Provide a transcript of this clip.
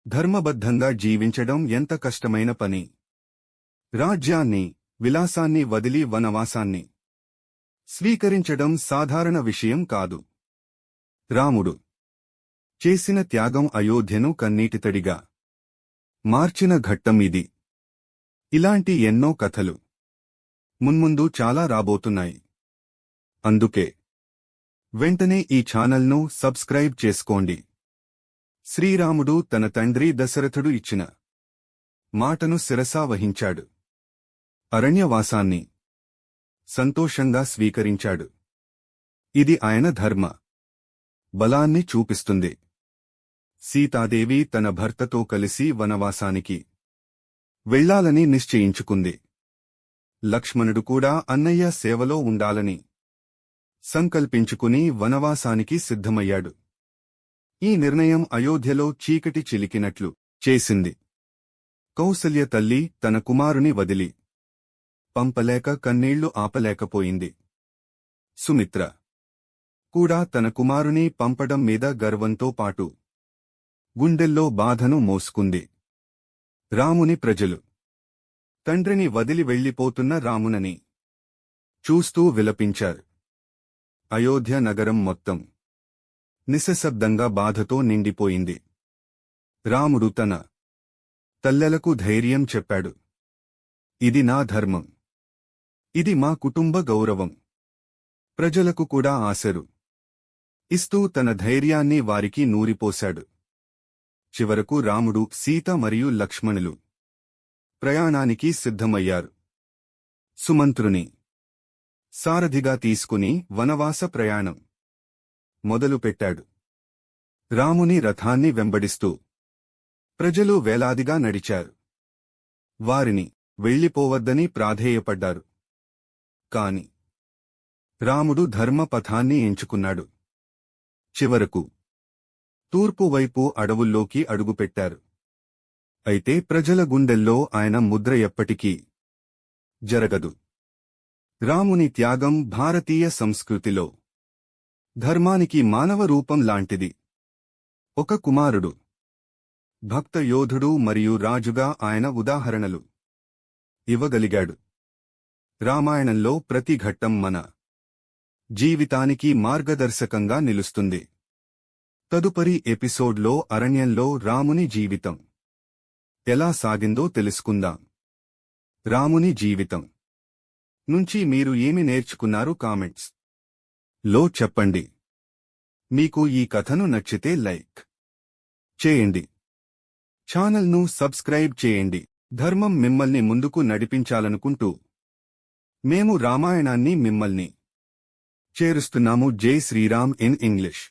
ధర్మబద్ధంగా జీవించడం ఎంత కష్టమైన పని. రాజ్యాన్ని, విలాసాన్ని వదిలి వనవాసాన్ని స్వీకరించడం సాధారణ విషయం కాదు. రాముడు చేసిన త్యాగం అయోధ్యను కన్నీటితడిగా మార్చిన ఘట్టం ఇది. ఇలాంటి ఎన్నో కథలు మున్ముందు చాలా రాబోతున్నాయి. అందుకే వెంటనే ఈ ఛానల్ను సబ్స్క్రైబ్ చేసుకోండి. శ్రీరాముడు తన తండ్రి దశరథుడు ఇచ్చిన మాటను శిరసా వహించాడు. అరణ్యవాసాన్ని సంతోషంగా స్వీకరించాడు. ఇది ఆయన ధర్మ బలాన్ని చూపిస్తుంది. సీతాదేవి తన భర్తతో కలిసి వనవాసానికి వెళ్లాలని నిశ్చయించుకుంది. లక్ష్మణుడు కూడా అన్నయ్య సేవలో ఉండాలని సంకల్పించుకుని వనవాసానికి సిద్ధమయ్యాడు. ఈ నిర్ణయం అయోధ్యలో చీకటి చిలికినట్లు చేసింది. కౌసల్య తల్లి తన కుమారుని వదిలి పంపలేక కన్నీళ్లు ఆపలేకపోయింది. సుమిత్ర కూడా తన కుమారుని పంపడం మీద గర్వంతో పాటు గుండెల్లో బాధను మోసుకుంది. రాముని ప్రజలు తండ్రిని వదిలి వెళ్లిపోతున్న రామునని చూస్తూ విలపించారు. అయోధ్య నగరం మొత్తం నిశ్శబ్దంగా బాధతో నిండిపోయింది. రాముడు తన తల్లెలకు ధైర్యం చెప్పాడు. ఇది నా ధర్మం. ఇది మా కుటుంబ గౌరవం. ప్రజలకు కూడా ఆశరు ఇస్తూ తన ధైర్యాన్ని వారికి నూరిపోశాడు. చివరకు రాముడు, సీత మరియు లక్ష్మణులు ప్రయాణానికి సిద్ధమయ్యారు. సుమంత్రుని సారథిగా తీసుకుని వనవాస ప్రయాణం మొదలుపెట్టాడు. రాముని రథాన్ని వెంబడిస్తూ ప్రజలు వేలాదిగా నడిచారు. వారిని వెళ్లిపోవద్దని ప్రాధేయపడ్డారు. కాని రాముడు ధర్మపథాన్ని ఎంచుకున్నాడు. చివరకు తూర్పు వైపు అడవుల్లోకి అడుగుపెట్టారు. అయితే ప్రజల గుండెల్లో ఆయన ముద్ర ఎప్పటికీ జరగదు. రాముని త్యాగం భారతీయ సంస్కృతిలో ధర్మానికి మానవ రూపం లాంటిది. ఒక కుమారుడు, భక్త యోధుడు మరియు రాజుగా ఆయన ఉదాహరణలు ఇవ్వగలిగాడు. రామాయణంలో ప్రతి ఘట్టం మన జీవితానికి మార్గదర్శకంగా నిలుస్తుంది. తదుపరి ఎపిసోడ్లో అరణ్యంలో రాముని జీవితం ఎలా సాగిందో తెలుసుకుందాం. రాముని జీవితం నుంచి మీరు ఏమి నేర్చుకున్నారు కామెంట్స్ లో చెప్పండి. మీకు ఈ కథను నచ్చితే లైక్ చేయండి. ఛానల్ను సబ్స్క్రైబ్ చేయండి. ధర్మం మిమ్మల్ని ముందుకు నడిపించాలనుకుంటూ మేము రామాయణాన్ని మిమ్మల్ని చేరుస్తున్నాము. జై శ్రీరామ్ ఇన్ ఇంగ్లీష్.